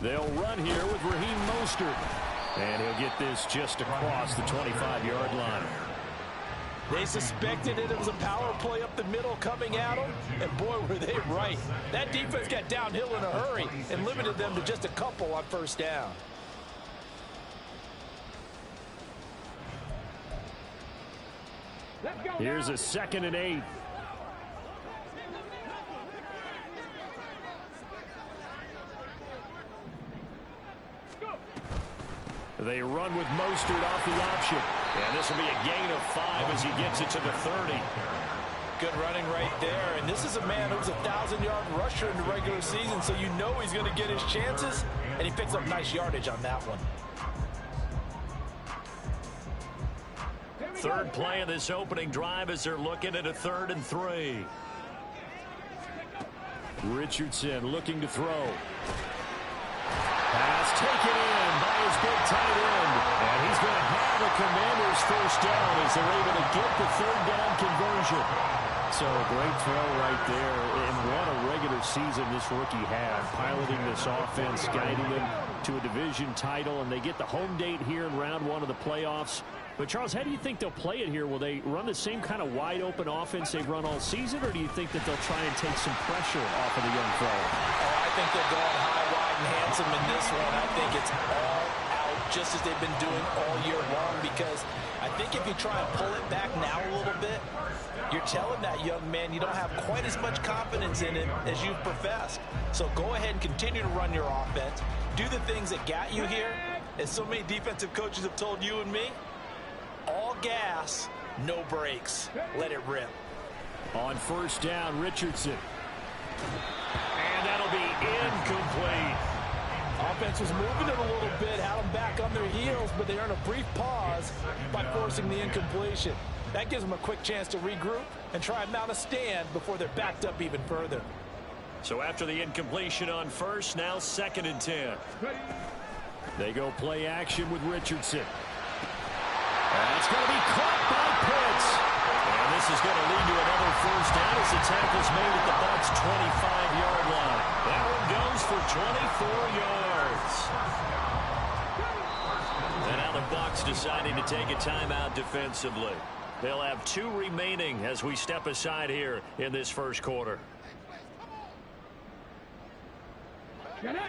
They'll run here with Raheem Mostert. And he'll get this just across the 25-yard line. They suspected it was a power play up the middle coming at them, and boy, were they right. That defense got downhill in a hurry and limited them to just a couple on first down. Here's a 2nd and 8. They run with Mostert off the option. And this will be a gain of 5 as he gets it to the 30. Good running right there. And this is a man who's a 1,000-yard rusher in the regular season, so you know he's going to get his chances. And he picks up nice yardage on that one. Third play of this opening drive as they're looking at a 3rd and 3. Richardson looking to throw. Pass taken in by his big tight end. And he's going to have the Commanders first down as they're able to get the 3rd down conversion. So a great throw right there. And what a regular season this rookie had, piloting this offense, guiding them to a division title. And they get the home date here in round 1 of the playoffs. But, Charles, how do you think they'll play it here? Will they run the same kind of wide-open offense they've run all season, or do you think that they'll try and take some pressure off of the young fellow? Oh, I think they're going high, wide, and handsome in this one. I think it's all out just as they've been doing all year long, because I think if you try and pull it back now a little bit, you're telling that young man you don't have quite as much confidence in him as you've professed. So go ahead and continue to run your offense. Do the things that got you here. As so many defensive coaches have told you and me, all gas, no brakes. Let it rip. On first down, Richardson. And that'll be incomplete. Offense was moving it a little bit, had them back on their heels, but they earned a brief pause by forcing the incompletion. That gives them a quick chance to regroup and try and mount a stand before they're backed up even further. So after the incompletion on first, now 2nd and 10. They go play action with Richardson. That's going to be caught by Pitts. And this is going to lead to another first down as the tackle's made at the Bucs' 25-yard line. That one goes for 24 yards. And now the Bucs deciding to take a timeout defensively. They'll have 2 remaining as we step aside here in this first quarter. Get it.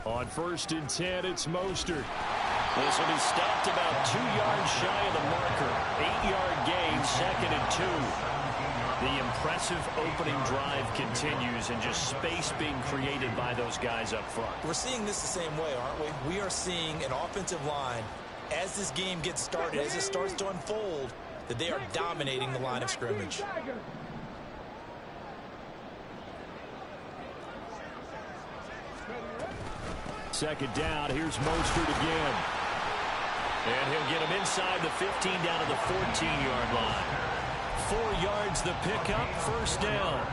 On first and 10, it's Mostert. This will be stopped about 2 yards shy of the marker. 8-yard gain, 2nd and 2. The impressive opening drive continues and just space being created by those guys up front. We're seeing this the same way, aren't we? We are seeing an offensive line, as this game gets started, as it starts to unfold, that they are dominating the line of scrimmage. Second down, here's Mostert again. And he'll get him inside the 15 down to the 14-yard line. 4 yards the pickup, first down.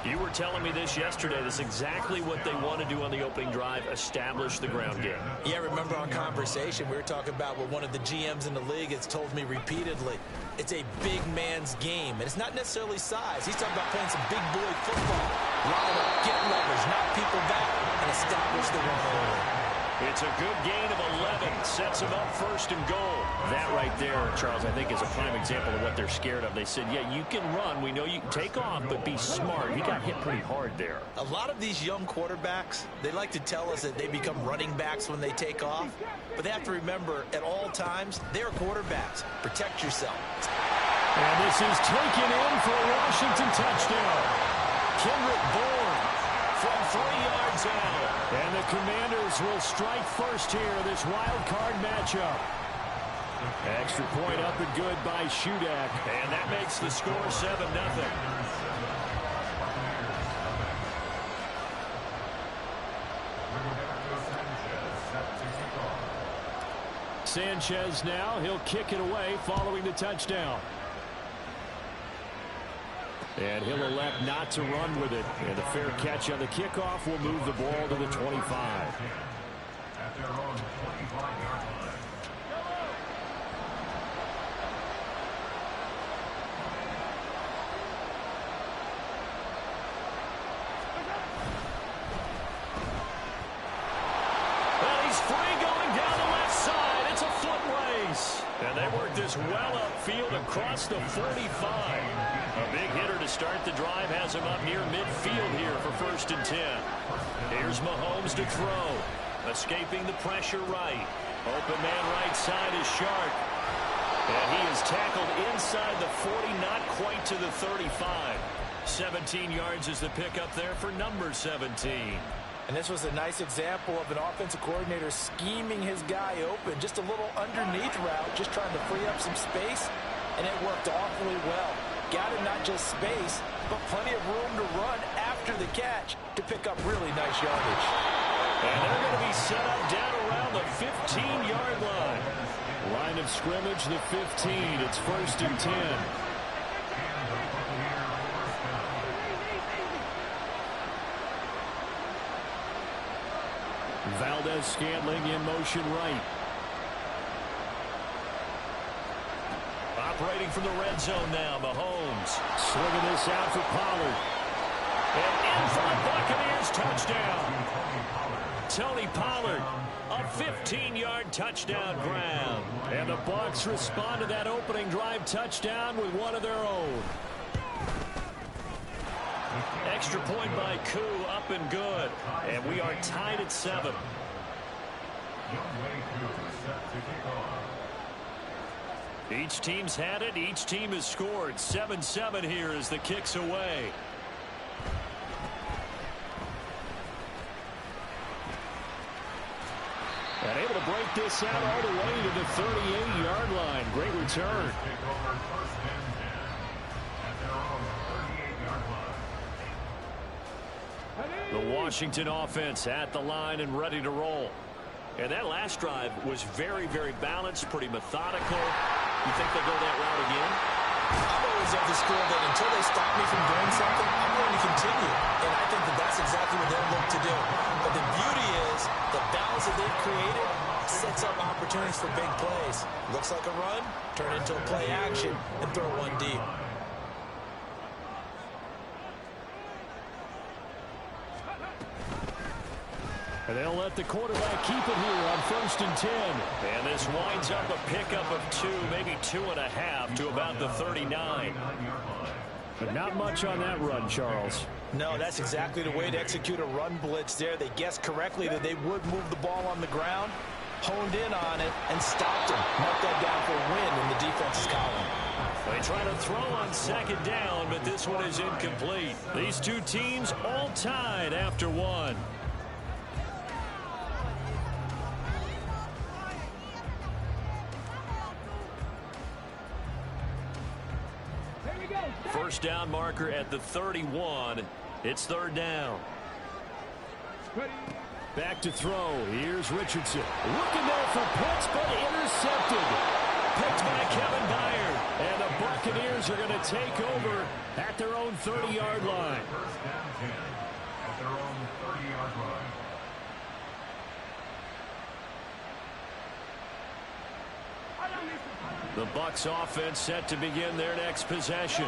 You were telling me this yesterday. This is exactly what they want to do on the opening drive, establish the ground game. Yeah, remember our conversation. We were talking about what one of the GMs in the league has told me repeatedly. It's a big man's game, and it's not necessarily size. He's talking about playing some big boy football. Line up, get leverage, knock people back, and establish the run early. It's a good gain of 11. Sets him up first and goal. That right there, Charles, I think is a prime example of what they're scared of. They said, yeah, you can run. We know you can take off, but be smart. He got hit pretty hard there. A lot of these young quarterbacks, they like to tell us that they become running backs when they take off. But they have to remember, at all times, they're quarterbacks. Protect yourself. And this is taken in for a Washington touchdown. Kendrick Bourne from 3 yards out. And the Commanders will strike first here in this wild card matchup. Extra point up and good by Shudak. And that makes the score 7-0. Sanchez now, he'll kick it away following the touchdown. And he'll elect not to run with it. And the fair catch on the kickoff will move the ball to the 25. this well upfield across the 45. A big hitter to start the drive has him up near midfield here for 1st and 10. Here's Mahomes to throw. Escaping the pressure right. Open man right side is Sharp. And he is tackled inside the 40, not quite to the 35. 17 yards is the pickup there for number 17. And this was a nice example of an offensive coordinator scheming his guy open. Just a little underneath route, just trying to free up some space, and it worked awfully well. Got him not just space, but plenty of room to run after the catch to pick up really nice yardage. And they're going to be set up down around the 15-yard line. Line of scrimmage, the 15. It's 1st and 10. Valdez-Scantling in motion right. Operating from the red zone now, Mahomes. Swinging this out for Pollard. And in for the Buccaneers touchdown. Tony Pollard, a 15-yard touchdown grab. And the Bucs respond to that opening drive touchdown with one of their own. Extra point by Koo, up and good. And we are tied at 7. Each team's had it. Each team has scored. 7-7 here as the kick's away. And able to break this out all the way to the 38-yard line. Great return. The Washington offense at the line and ready to roll. And that last drive was very, very balanced, pretty methodical. You think they'll go that route again? I'm always of the school that until they stop me from doing something, I'm going to continue. And I think that that's exactly what they'll look to do. But the beauty is the balance that they've created sets up opportunities for big plays. Looks like a run, turn into a play action, and throw one deep. And they'll let the quarterback keep it here on 1st and 10. And this winds up a pickup of 2, maybe 2.5 to about the 39. But not much on that run, Charles. No, that's exactly the way to execute a run blitz there. They guessed correctly that they would move the ball on the ground, honed in on it, and stopped him. Marked that down for a win in the defense's column. They try to throw on 2nd down, but this one is incomplete. These two teams all tied after 1. First down marker at the 31. It's 3rd down. Back to throw. Here's Richardson. Looking there for Pitts, but intercepted. Picked by Kevin Byard. And the Buccaneers are going to take over at their own 30-yard line. First down 10 at their own 30-yard line. The Bucs offense set to begin their next possession.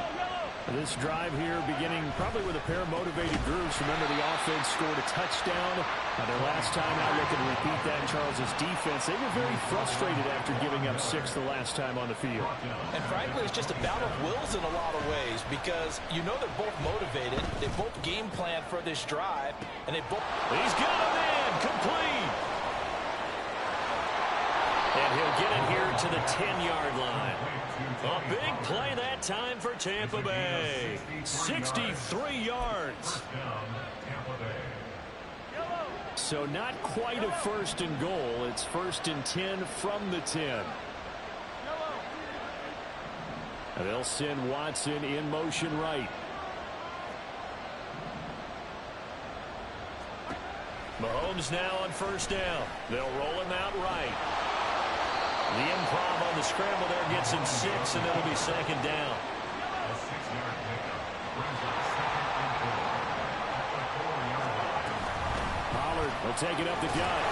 This drive here beginning probably with a pair of motivated groups. Remember, the offense scored a touchdown. Their last time out, looking to repeat that in Charles's defense. They were very frustrated after giving up 6 the last time on the field. And frankly, it's just a battle of wills in a lot of ways because you know they're both motivated. They both game plan for this drive. And they both... He's got a man complete. And he'll get it here to the 10-yard line. A big play that time for Tampa Bay. 63 yards. So not quite a 1st and goal. It's 1st and 10 from the 10. And they'll send Watson in motion right. Mahomes now on 1st down. They'll roll him out right. The improv on the scramble there gets him 6, and it'll be 2nd down. Pollard will take it up the gut.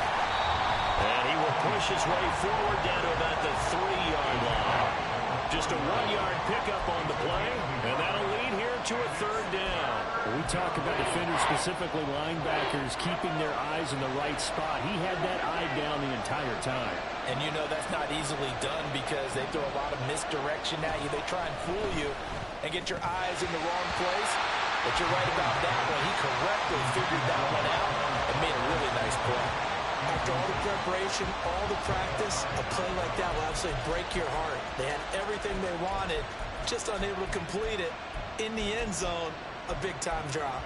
And he will push his way forward down to about the 3-yard line. Just a 1-yard pickup on the play, and that'll lead here to a third down. When we talk about defenders, specifically linebackers, keeping their eyes in the right spot. He had that eye down the entire time. And you know that's not easily done because they throw a lot of misdirection at you. They try and fool you and get your eyes in the wrong place. But you're right about that one. He correctly figured that one out and made a really nice play. After all the preparation, all the practice, a play like that will absolutely break your heart. They had everything they wanted, just unable to complete it. In the end zone, a big-time drop.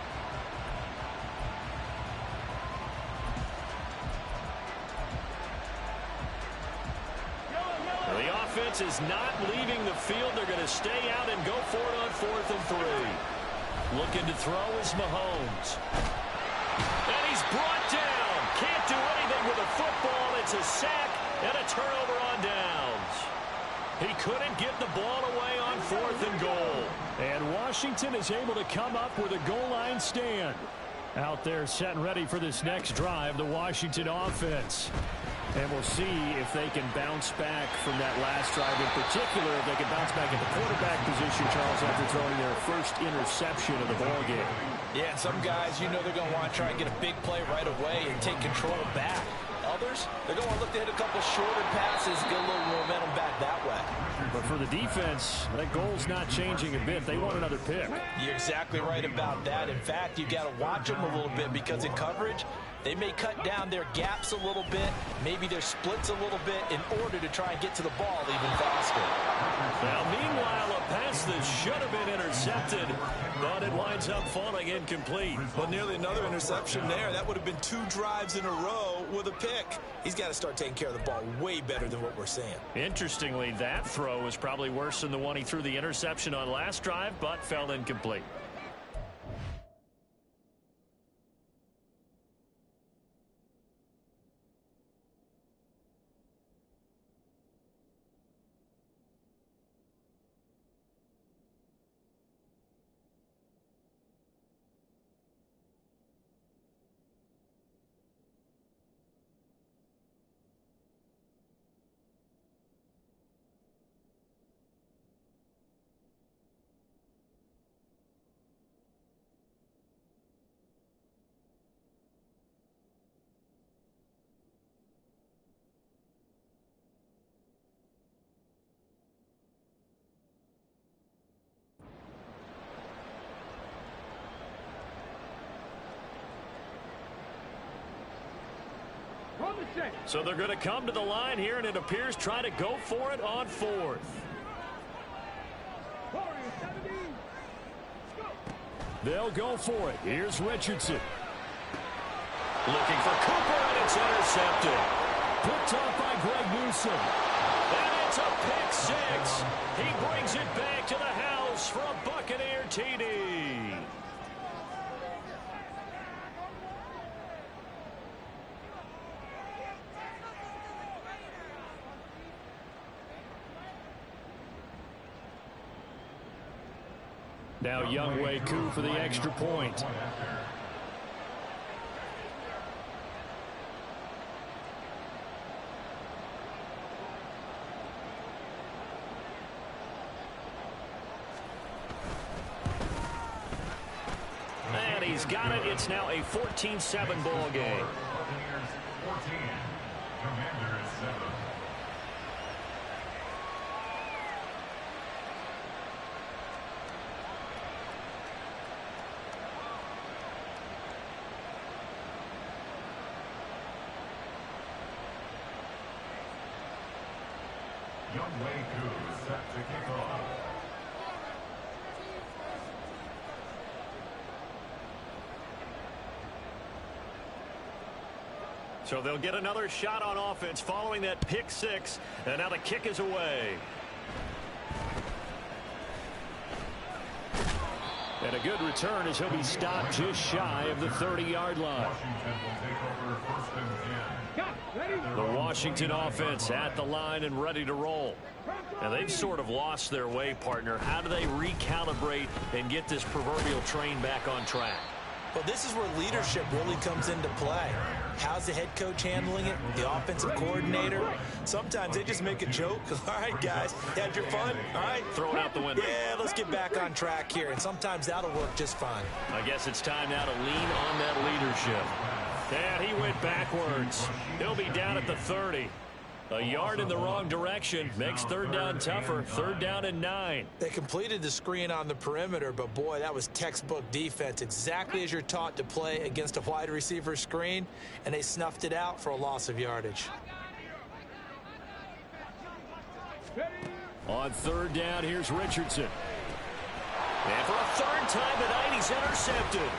The offense is not leaving the field. They're going to stay out and go for it on 4th and 3. Looking to throw is Mahomes. And he's brought down. Can't do anything with a football. It's a sack and a turnover on downs. He couldn't get the ball away on 4th and goal. And Washington is able to come up with a goal line stand. Out there set and ready for this next drive, the Washington offense. And we'll see if they can bounce back from that last drive. In particular, if they can bounce back at the quarterback position, Charles, after throwing their first interception of the ballgame. Yeah, and some guys, you know they're going to want to try and get a big play right away and take control back. Others, they're going to look to hit a couple shorter passes, get a little momentum back that way. But for the defense, that goal's not changing a bit. They want another pick. You're exactly right about that. In fact, you got to watch them a little bit because in coverage, they may cut down their gaps a little bit, maybe their splits a little bit in order to try and get to the ball even faster. Now, meanwhile, a pass that should have been intercepted, but it winds up falling incomplete. Well, nearly another interception there. That would have been 2 drives in a row with a pick. He's got to start taking care of the ball way better than what we're seeing. Interestingly, that throw was probably worse than the one he threw the interception on last drive, but fell incomplete. So they're going to come to the line here, and it appears try to go for it on 4th. They'll go for it. Here's Richardson. Looking for Cooper, and it's intercepted. Picked off by Greg Newsom. And it's a pick 6. He brings it back to the house for a Buccaneer TD. Now Younghoe Koo for the extra point. And he's got it. It's now a 14-7 ball game. 14, Commanders 7. Younghoe Koo set to kick off. So they'll get another shot on offense following that pick 6, and now the kick is away. And a good return as he'll be stopped just shy of the 30-yard line. Washington will take over 1st and 10. The Washington offense at the line and ready to roll. Now they've sort of lost their way, partner. How do they recalibrate and get this proverbial train back on track? Well, this is where leadership really comes into play. How's the head coach handling it? The offensive coordinator? Sometimes they just make a joke. All right, guys, had your fun? All right. Throw it out the window. Yeah, let's get back on track here. And sometimes that'll work just fine. I guess it's time now to lean on that leadership. And he went backwards. He'll be down at the 30. A yard in the wrong direction makes third down tougher. Third down and 9. They completed the screen on the perimeter, but boy, that was textbook defense. Exactly as you're taught to play against a wide receiver screen, and they snuffed it out for a loss of yardage. On third down, here's Richardson. And for a third time tonight, he's intercepted.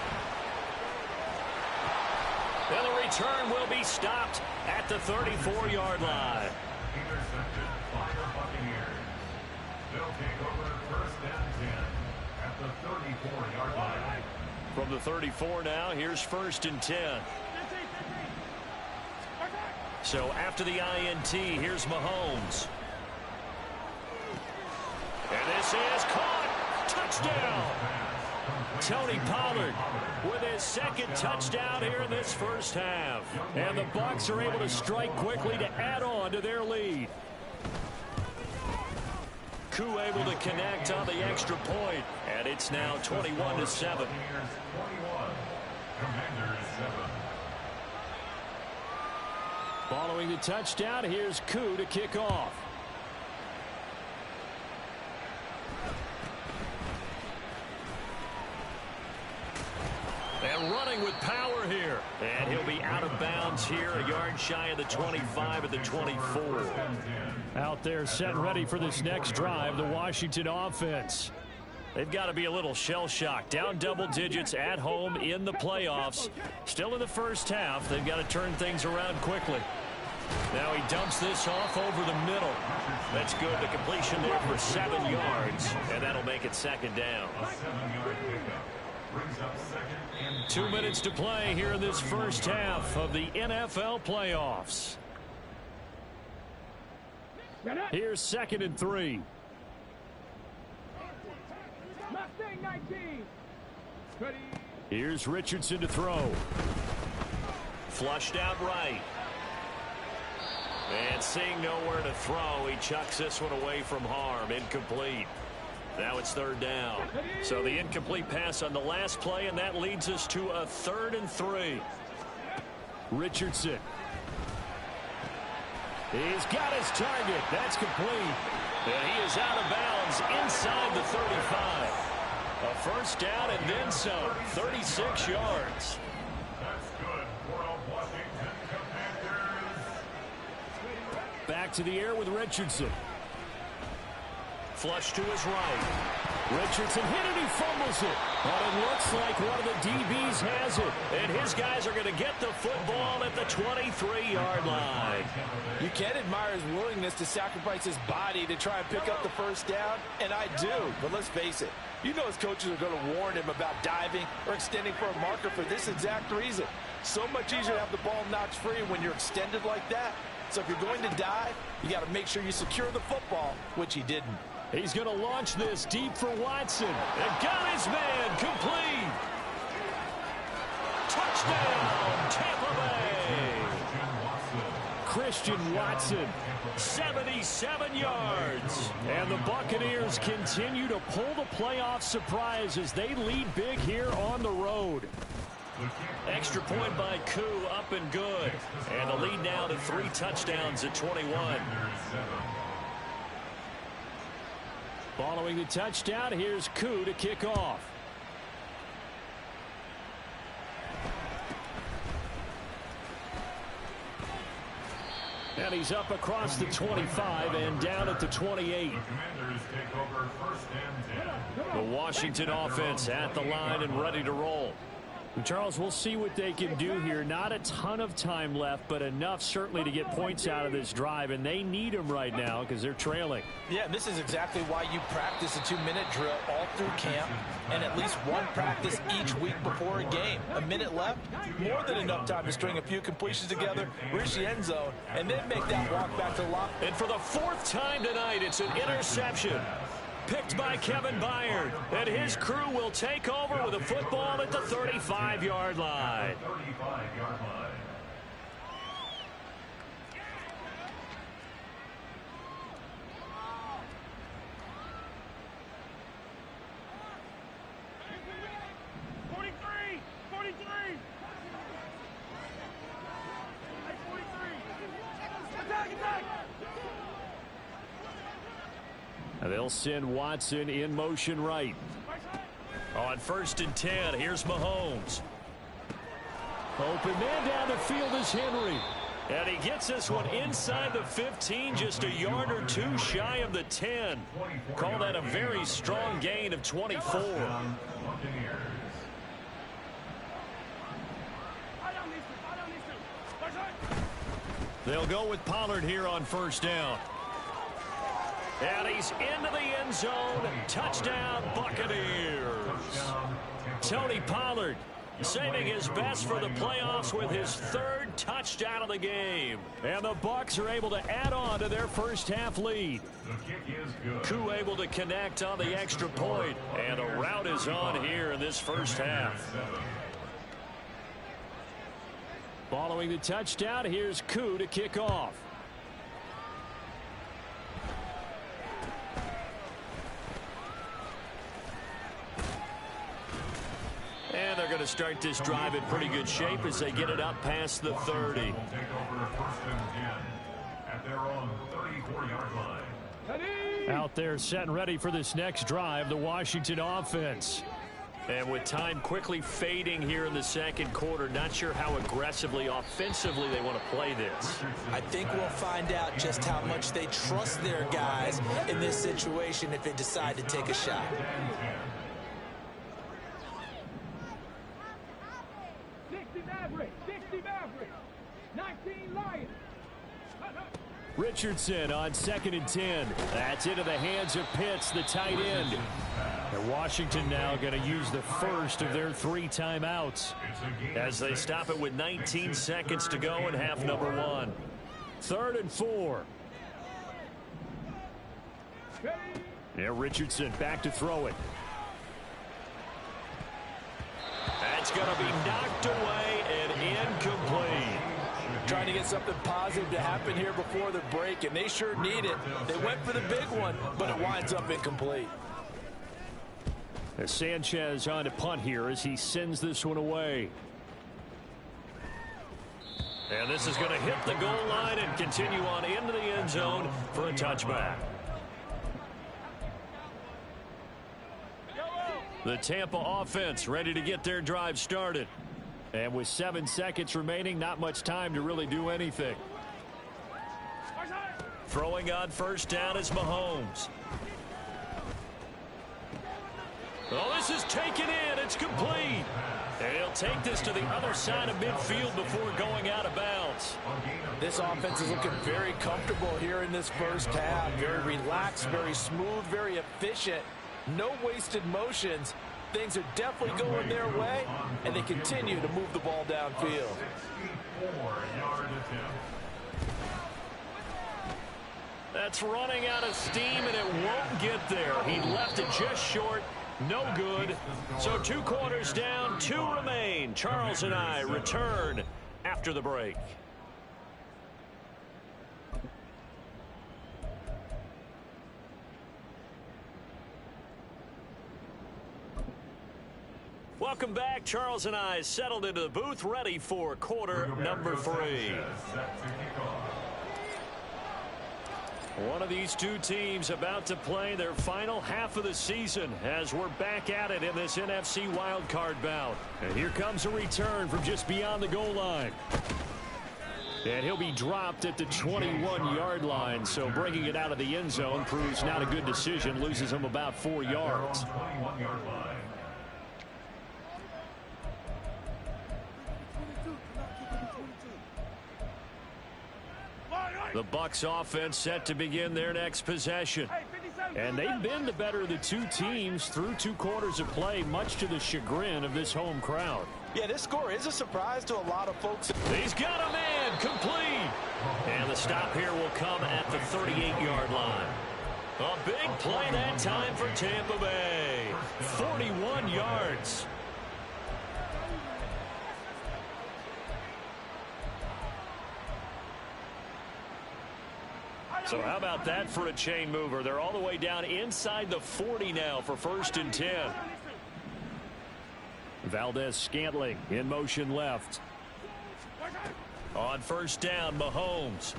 And the return will be stopped at the 34-yard line. Intercepted by the Buccaneers. They'll take over first and 10 at the 34-yard line. From the 34 now, here's first and 10. So after the INT, here's Mahomes. And this is caught. Touchdown. Tony Pollard with his second touchdown here in this first half. And the Bucs are able to strike quickly to add on to their lead. Koo able to connect on the extra point. And it's now 21-7. Following the touchdown, here's Koo to kick off. And running with power here. And he'll be out of bounds here, a yard shy of the 25 at the 24. Out there set ready for this next drive, the Washington offense. They've got to be a little shell-shocked. Down double digits at home in the playoffs. Still in the first half. They've got to turn things around quickly. Now he dumps this off over the middle. That's good. The completion there for 7 yards. And that'll make it second down. 2 minutes to play here in this first half of the NFL playoffs. Here's second and 3. Here's Richardson to throw. Flushed out right. And seeing nowhere to throw, he chucks this one away from harm. Incomplete. Now it's third down. So the incomplete pass on the last play, and that leads us to a 3rd and 3. Richardson. He's got his target. That's complete. And he is out of bounds inside the 35. A first down and then some. 36 yards. That's good for a Washington Commanders. Back to the air with Richardson. Flush to his right. Richardson hit it, he fumbles it. But it looks like one of the DBs has it. And his guys are going to get the football at the 23-yard line. You can admire his willingness to sacrifice his body to try and pick up the first down, and I do. But let's face it, you know his coaches are going to warn him about diving or extending for a marker for this exact reason. So much easier to have the ball knocked free when you're extended like that. So if you're going to dive, you got to make sure you secure the football, which he didn't. He's going to launch this deep for Watson. And got his man complete. Touchdown, Tampa Bay. Christian Watson, 77 yards. And the Buccaneers continue to pull the playoff surprise as they lead big here on the road. Extra point by Koo, up and good. And the lead now to 3 touchdowns at 21. Following the touchdown, here's Koo to kick off. And he's up across the 25 and down at the 28. The Washington offense at the line and ready to roll. Charles, we'll see what they can do here. Not a ton of time left, but enough certainly to get points out of this drive, and they need them right now because they're trailing. Yeah, this is exactly why you practice a 2-minute drill all through camp and at least one practice each week before a game. A minute left, more than enough time to string a few completions together, reach the end zone, and then make that walk back to the line. And for the 4th time tonight, it's an interception. picked by Kevin Byard. And his crew will take over with a football at the 35-yard line. 35-yard line. They'll send Watson in motion right. On 1st and 10, here's Mahomes. Open man down the field is Henry. And he gets this one inside the 15, just a yard or two shy of the 10. Call that a very strong gain of 24. They'll go with Pollard here on 1st down. And he's into the end zone. Touchdown, Buccaneers. Tony Pollard saving his best for the playoffs with his 3rd touchdown of the game. And the Bucs are able to add on to their first half lead. Koo able to connect on the extra point. And a rout is on here in this first half. Following the touchdown, here's Koo to kick off. And they're going to start this drive in pretty good shape as they get it up past the 30. Take over 1st and 10 at their own 34-yard line. Out there set and ready for this next drive, the Washington offense. And with time quickly fading here in the 2nd quarter, not sure how aggressively, offensively they want to play this. I think we'll find out just how much they trust their guys in this situation if they decide to take a shot. Richardson on 2nd and 10. That's into the hands of Pitts, the tight end. And Washington now going to use the first of their 3 timeouts as they stop it with 19 seconds to go in half number 1. 3rd and 4. Yeah, Richardson back to throw it. That's going to be knocked away and incomplete. Trying to get something positive to happen here before the break, and they sure need it. They went for the big one, but it winds up incomplete. As Sanchez on to punt here as he sends this one away. And this is going to hit the goal line and continue on into the end zone for a touchback. The Tampa offense ready to get their drive started. And with 7 seconds remaining, not much time to really do anything. Throwing on 1st down is Mahomes. Oh, this is taken in. It's complete. And he'll take this to the other side of midfield before going out of bounds. This offense is looking very comfortable here in this first half. Very relaxed, very smooth, very efficient. No wasted motions. Things are definitely going their way, and they continue to move the ball downfield. 64-yard attempt. That's running out of steam, and it won't get there. He left it just short. No good. So 2 quarters down, 2 remain. Charles and I return after the break. Welcome back. Charles and I settled into the booth, ready for quarter number 3. One of these 2 teams about to play their final half of the season as we're back at it in this NFC wildcard bout. And here comes a return from just beyond the goal line. And he'll be dropped at the 21-yard line, so bringing it out of the end zone proves not a good decision, loses him about 4 yards. 21-yard line. The Bucs offense set to begin their next possession. And they've been the better of the 2 teams through 2 quarters of play, much to the chagrin of this home crowd. Yeah, this score is a surprise to a lot of folks. He's got a man, complete. And the stop here will come at the 38-yard line. A big play that time for Tampa Bay. 41 yards. So how about that for a chain mover? They're all the way down inside the 40 now for 1st and 10. Valdez-Scantling in motion left. On 1st down, Mahomes.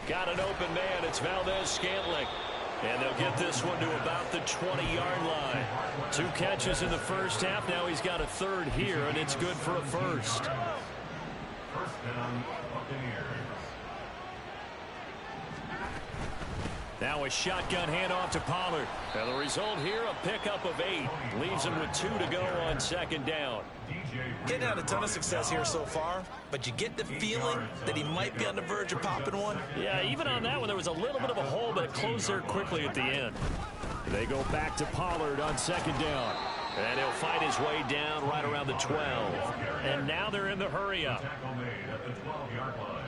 Got an open man. It's Valdez-Scantling. And they'll get this one to about the 20-yard line. 2 catches in the first half. Now he's got a 3rd here, and it's good for a 1st. First down, Buccaneers. Now a shotgun handoff to Pollard. And the result here, a pickup of 8. Leaves him with 2 to go on 2nd down. Getting out a ton of success here so far, but you get the feeling that he might be on the verge of popping one. Yeah, even on that one, there was a little bit of a hole, but it closed there quickly at the end. They go back to Pollard on 2nd down. And he'll fight his way down right around the 12. And now they're in the hurry-up. Tackle made at the 12-yard line.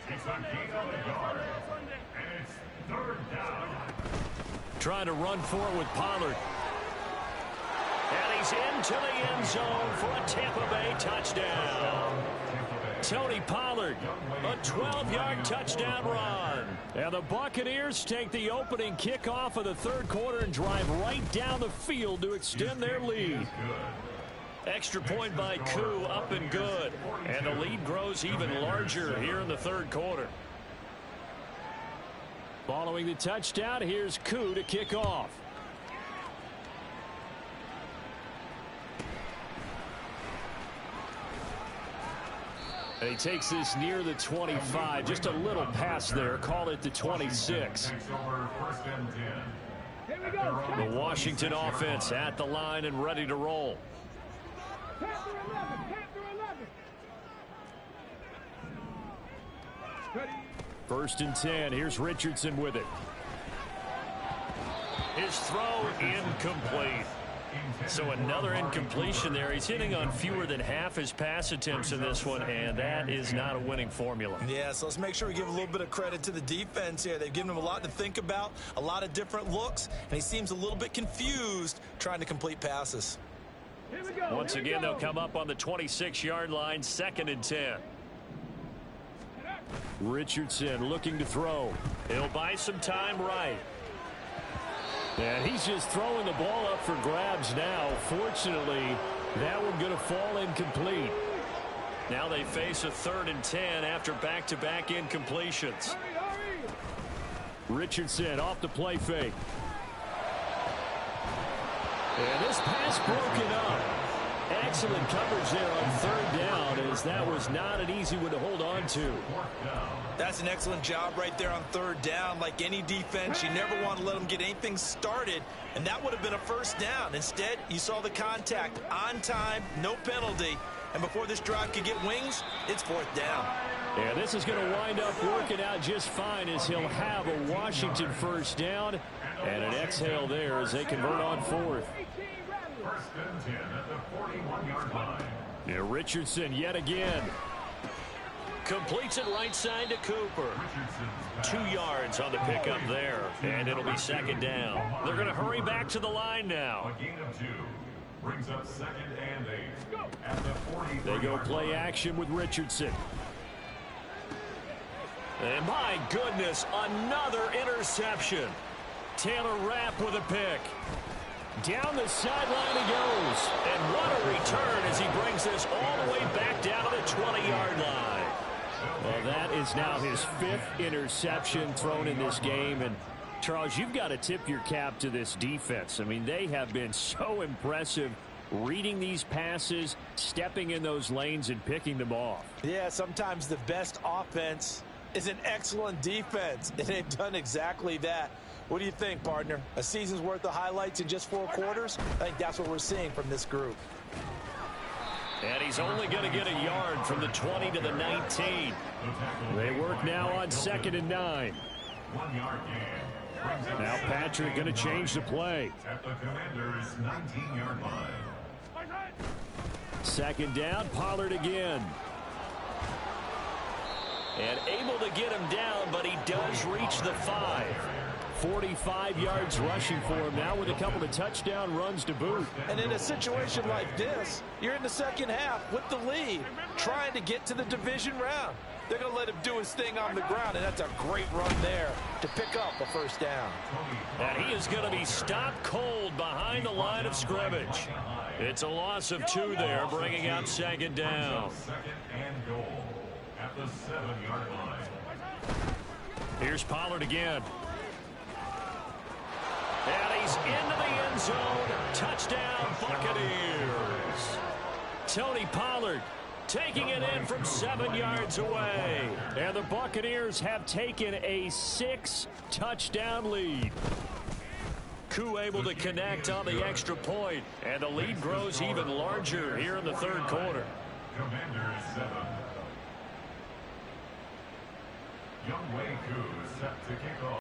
It's a gain of a yard. And it's 3rd down. Trying to run for it with Pollard. And he's into the end zone for a Tampa Bay touchdown. Tony Pollard, a 12-yard touchdown run. And the Buccaneers take the opening kickoff of the 3rd quarter and drive right down the field to extend their lead. Extra point by Koo, up and good. And the lead grows even larger here in the 3rd quarter. Following the touchdown, here's Koo to kick off. And he takes this near the 25. Just a little pass there. Call it the 26. The Washington offense at the line and ready to roll. First and 10. Here's Richardson with it. His throw incomplete. So another incompletion there. He's hitting on fewer than half his pass attempts in this one, and that is not a winning formula. Yeah, so let's make sure we give a little bit of credit to the defense here. They've given him a lot to think about, a lot of different looks, and he seems a little bit confused trying to complete passes. Once again, they'll come up on the 26-yard line, 2nd and 10. Richardson looking to throw. He'll buy some time right. And he's just throwing the ball up for grabs now. Fortunately, that one going to fall incomplete. Now they face a 3rd and 10 after back-to-back incompletions. Richardson off the play fake. And this pass broken up. Excellent coverage there on 3rd down, as that was not an easy one to hold on to. That's an excellent job right there on 3rd down. Like any defense, you never want to let them get anything started, and that would have been a 1st down. Instead, you saw the contact on time, no penalty, and before this drive could get wings, it's 4th down. Yeah, this is going to wind up working out just fine, as he'll have a Washington 1st down and an exhale there as they convert on 4th. 1st and 10 at the 41-yard line. Yeah, Richardson yet again. Completes it right side to Cooper. 2 yards on the pickup there, and it'll be 2nd down. They're going to hurry back to the line now. A gain of 2. Brings up 2nd and 8 at the 40. They go play action with Richardson. And my goodness, another interception. Taylor Rapp with a pick. Down the sideline he goes. And what a return as he brings this all the way back down to the 20-yard line. Well, that is now his 5th interception thrown in this game. And, Charles, you've got to tip your cap to this defense. I mean, they have been so impressive reading these passes, stepping in those lanes, and picking them off. Yeah, sometimes the best offense is an excellent defense, and they've done exactly that. What do you think, partner? A season's worth of highlights in just 4 quarters? I think that's what we're seeing from this group. And he's only going to get a yard from the 20 to the 19. They work now on 2nd and 9. 1 yard gain. Now Patrick going to change the play. At the Commander's 19-yard line. 2nd down, Pollard again. And able to get him down, but he does reach reach the 5. 45 yards rushing for him now with a couple of touchdown runs to boot. And in a situation like this, you're in the second half with the lead, trying to get to the division round. They're going to let him do his thing on the ground, and that's a great run there to pick up a first down. And he is going to be stopped cold behind the line of scrimmage. It's a loss of 2 there, bringing out second down. Second and goal at the 7-yard line. Here's Pollard again. And he's into the end zone. Touchdown, Buccaneers. Tony Pollard taking it in from 7 yards away. And the Buccaneers have taken a 6-touchdown lead. Koo able to connect on the extra point, and the lead grows even larger here in the third quarter. Commanders 7. Young Wei Koo set to kick off.